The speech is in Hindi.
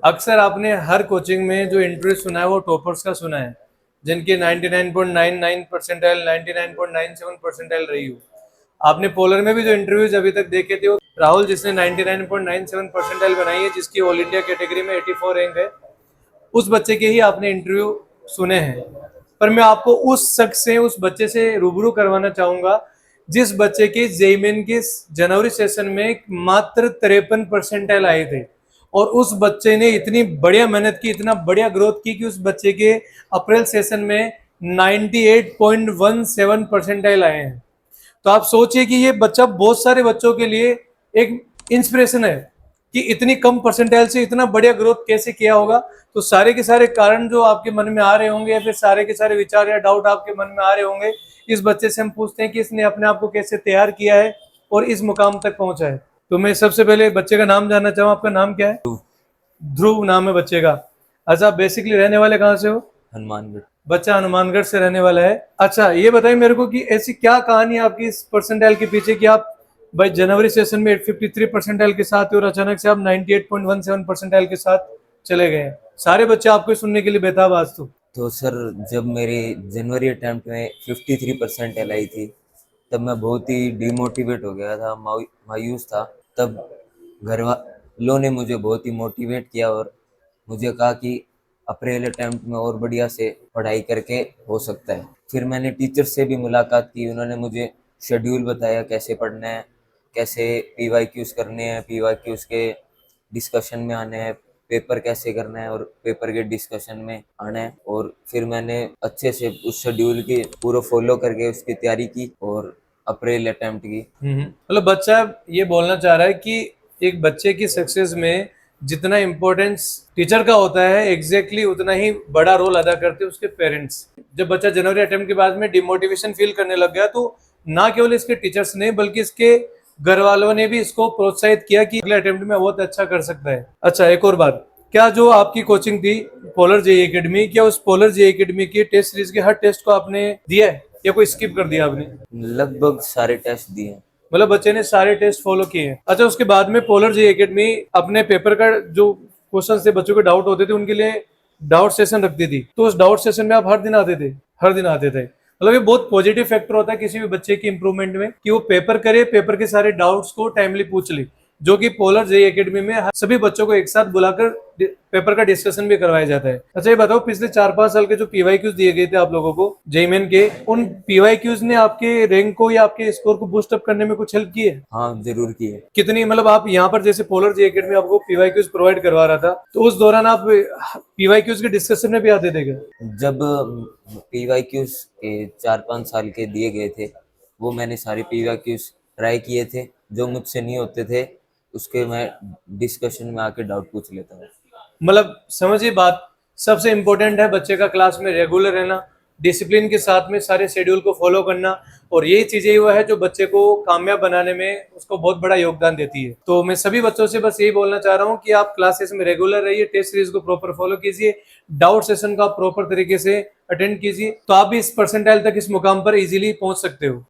अक्सर आपने हर कोचिंग में जो इंटरव्यू सुना है वो टॉपर्स का सुना है, जिनकी 99.99 परसेंटाइल 99.97 परसेंटाइल रही हो। आपने पोलर में भी जो इंटरव्यूज अभी तक देखे थे वो राहुल जिसने 99.97 परसेंटाइल बनाई है, जिसकी ऑल इंडिया कैटेगरी में 84 रैंक है, उस बच्चे के ही आपने इंटरव्यू सुने हैं। पर मैं आपको उस शख्स से, उस बच्चे से रूबरू करवाना चाहूंगा जिस बच्चे के जेईमेन के जनवरी सेशन में मात्र 53 परसेंटाइल आए थे, और उस बच्चे ने इतनी बढ़िया मेहनत की, इतना बढ़िया ग्रोथ की कि उस बच्चे के अप्रैल सेशन में 98.17 परसेंटाइल आए हैं। तो आप सोचिए कि ये बच्चा बहुत सारे बच्चों के लिए एक इंस्पिरेशन है कि इतनी कम परसेंटाइल से इतना बढ़िया ग्रोथ कैसे किया होगा। तो सारे के सारे कारण जो आपके मन में आ रहे होंगे, या फिर सारे के सारे विचार या डाउट आपके मन में आ रहे होंगे, इस बच्चे से हम पूछते हैं कि इसने अपने आप को कैसे तैयार किया है और इस मुकाम तक पहुंचा है। तो मैं सबसे पहले बच्चे का नाम जानना चाहूँ, आपका नाम क्या है? ध्रुव नाम है बच्चे का। अच्छा, बेसिकली रहने वाले कहाँ से हो? हनुमानगढ़। बच्चा हनुमानगढ़ से रहने वाला है। अच्छा, ये बताइए मेरे को कि ऐसी क्या कहानी है आपकी इस परसेंटाइल के पीछे कि आप भाई जनवरी सेशन में 853 परसेंटाइल के साथ थे और अचानक से आप 98.17 परसेंटाइल के साथ चले गए हैं। सारे बच्चे आपको सुनने के लिए बेताब आज तो सर, जब मेरी जनवरी अटेम्प्ट में 53 परसेंटाइल आई थी, तब मैं बहुत ही डिमोटिवेट हो गया था, मायूस था। तब घर वालों ने मुझे बहुत ही मोटिवेट किया और मुझे कहा कि अप्रैल अटेम्प्ट में और बढ़िया से पढ़ाई करके हो सकता है। फिर मैंने टीचर से भी मुलाकात की, उन्होंने मुझे शेड्यूल बताया कैसे पढ़ना है, कैसे पीवाईक्यूज करने हैं, पीवाईक्यूज के डिस्कशन में आने हैं, पेपर कैसे करना है और पेपर के डिस्कशन में आना है। और फिर मैंने अच्छे से उस शेड्यूल की पूरा फॉलो करके उसकी तैयारी की और अप्रैल अटेम्प्ट की। मतलब बच्चा ये बोलना चाह रहा है कि एक बच्चे की सक्सेस में जितना इम्पोर्टेंस टीचर का होता है, एग्जैक्टली उतना ही बड़ा रोल अदा करते हैं उसके पेरेंट्स। जब बच्चा जनवरी अटेम्प्ट के बाद में डिमोटिवेशन फील करने लग गया, तो ना केवल इसके टीचर्स ने बल्कि इसके घर वालों ने भी इसको प्रोत्साहित किया कि अगले अटेम्प्ट में बहुत अच्छा कर सकता है। अच्छा, एक और बात, क्या जो आपकी कोचिंग थी पोलर जेई एकेडमी, क्या उस पोलर जेई एकेडमी की टेस्ट सीरीज के हर टेस्ट को आपने दिया है या कोई स्किप कर दिया आपने? लगभग सारे टेस्ट दिए हैं। मतलब बच्चे ने सारे टेस्ट फॉलो किए हैं। अच्छा, उसके बाद में पोलर जी एकेडमी अपने पेपर का जो क्वेश्चन से बच्चों के डाउट होते थे उनके लिए डाउट सेशन रखती थी, तो उस डाउट सेशन में आप हर दिन आते थे? हर दिन आते थे। मतलब ये बहुत पॉजिटिव फैक्टर होता है किसी भी बच्चे की इंप्रूवमेंट में कि वो पेपर करे, पेपर के सारे डाउट्स को टाइमली पूछ ले, जो कि पोलर जेई एकेडमी में सभी बच्चों को एक साथ बुलाकर पेपर का डिस्कशन भी करवाया जाता है। अच्छा, ये बताओ, पिछले 4-5 साल के जो पीवाईक्यूज दिए गए थे आप लोगों को जेईमेन के, उन पीवाईक्यूज ने आपके रैंक को या आपके स्कोर को बूस्ट अप करने में कुछ हेल्प की है? हाँ, जरूर की है। कितनी? मतलब आप यहाँ पर जैसे पोलर जेई एकेडमी आपको पीवाईक्यूज प्रोवाइड करवा रहा था, तो उस दौरान आप पीवाईक्यूज के डिस्कशन में भी आते थे क्या? जब पीवाईक्यूज के 4-5 साल के दिए गए थे, वो मैंने सारे पीवाईक्यूज ट्राई किए थे। जो मुझसे नहीं होते थे उसके मैं डिस्कशन में आके डाउट पूछ लेता हूँ। मतलब समझिए बात, सबसे इंपॉर्टेंट है बच्चे का क्लास में रेगुलर रहना, डिसिप्लिन के साथ में सारे शेड्यूल को फॉलो करना, और यही चीजें वो है जो बच्चे को कामयाब बनाने में उसको बहुत बड़ा योगदान देती है। तो मैं सभी बच्चों से बस यही बोलना चाह रहा हूँ कि आप क्लासेस में रेगुलर रहिए, टेस्ट सीरीज को प्रॉपर फॉलो कीजिए, डाउट सेशन का प्रॉपर तरीके से अटेंड कीजिए, तो आप भी इस परसेंटाइल तक, इस मुकाम पर इजीली पहुंच सकते हो।